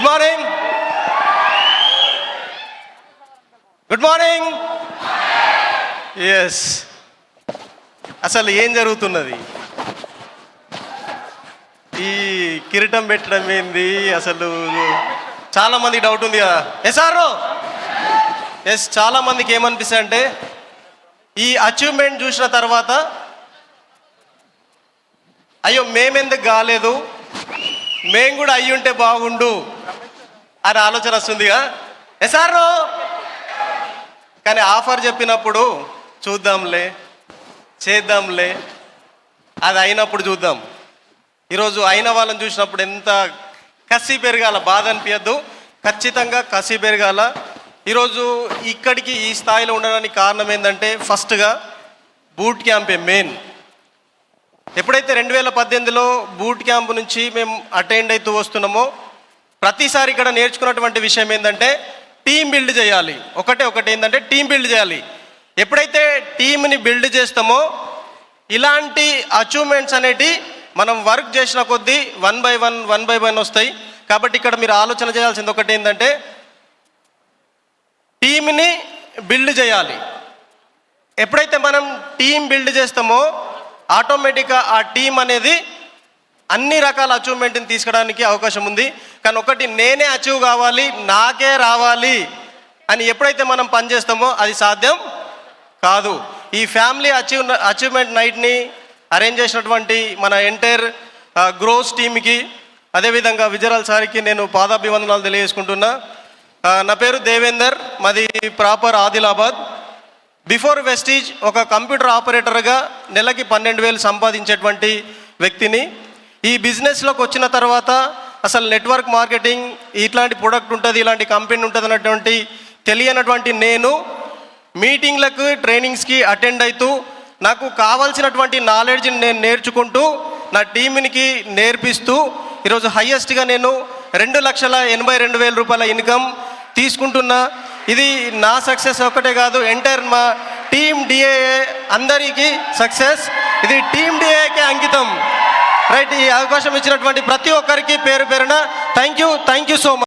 Good morning. Good morning. Yes, అసలు ఏం జరుగుతున్నది? ఈ కిరీటం పెట్టడం ఏంది అసలు? చాలామంది డౌట్ ఉంది కదా. ఎస్, చాలామందికి ఏమనిపిస్తుంది అంటే ఈ అచీవ్మెంట్ చూసిన తర్వాత అయ్యో మేమెందుకు కాలేదు, మేము కూడా అయ్యి ఉంటే బాగుండు అని ఆలోచన వస్తుందిగా. ఎస్ఆర్ఓ కానీ ఆఫర్ చెప్పినప్పుడు చూద్దాంలే, చేద్దాంలే, అది అయినప్పుడు చూద్దాం. ఈరోజు అయిన వాళ్ళని చూసినప్పుడు ఎంత కసి పెరగాల, బాధ అనిపించద్దు, ఖచ్చితంగా కసి పెరగాల. ఈరోజు ఇక్కడికి ఈ స్థాయిలో ఉండడానికి కారణం ఏంటంటే ఫస్ట్గా బూట్ క్యాంపే మెయిన్. ఎప్పుడైతే 2018లో బూట్ క్యాంప్ నుంచి మేము అటెండ్ అవుతూ వస్తున్నామో ప్రతిసారి ఇక్కడ నేర్చుకున్నటువంటి విషయం ఏంటంటే టీం బిల్డ్ చేయాలి. ఒకటి ఏంటంటే టీం బిల్డ్ చేయాలి. ఎప్పుడైతే టీంని బిల్డ్ చేస్తామో ఇలాంటి అచీవ్మెంట్స్ అనేటి మనం వర్క్ చేసిన కొద్దీ వన్ బై వన్ వస్తాయి. కాబట్టి ఇక్కడ మీరు ఆలోచన చేయాల్సింది ఒకటి ఏంటంటే టీంని బిల్డ్ చేయాలి. ఎప్పుడైతే మనం టీం బిల్డ్ చేస్తామో ఆటోమేటిక్గా ఆ టీం అనేది అన్ని రకాల అచీవ్మెంట్ని తీసుకోవడానికి అవకాశం ఉంది. కానీ ఒకటి, నేనే అచీవ్ కావాలి, నాకే రావాలి అని ఎప్పుడైతే మనం పనిచేస్తామో అది సాధ్యం కాదు. ఈ ఫ్యామిలీ అచీవ్మెంట్ నైట్ని అరేంజ్ చేసినటువంటి మన ఎంటైర్ గ్రోస్ టీమ్కి, అదేవిధంగా విజయరాల్ సార్కి నేను పాదాభివందనాలు తెలియజేసుకుంటున్నా. నా పేరు దేవేందర్, మాది ప్రాపర్ ఆదిలాబాద్. బిఫోర్ వెస్టీజ్ ఒక కంప్యూటర్ ఆపరేటర్గా నెలకి 12,000 సంపాదించేటువంటి వ్యక్తిని. ఈ బిజినెస్లోకి వచ్చిన తర్వాత అసలు నెట్వర్క్ మార్కెటింగ్, ఇట్లాంటి ప్రొడక్ట్ ఉంటుంది, ఇలాంటి కంపెనీ ఉంటుంది అన్నటువంటి తెలియనటువంటి నేను మీటింగ్లకు, ట్రైనింగ్స్కి అటెండ్ అవుతూ నాకు కావాల్సినటువంటి నాలెడ్జ్ని నేను నేర్చుకుంటూ నా టీంకి నేర్పిస్తూ ఈరోజు హయ్యెస్ట్గా నేను 2,82,000 రూపాయల ఇన్కమ్ తీసుకుంటున్నా. ఇది నా సక్సెస్ ఒక్కటే కాదు, ఎంటైర్ మా టీమ్ డిఏఏ అందరికీ సక్సెస్. ఇది టీమ్ డిఏకే అంకితం. రైట్, ఈ అవకాశం ఇచ్చినటువంటి ప్రతి ఒక్కరికి పేరు పేరున థ్యాంక్ యూ సో మచ్.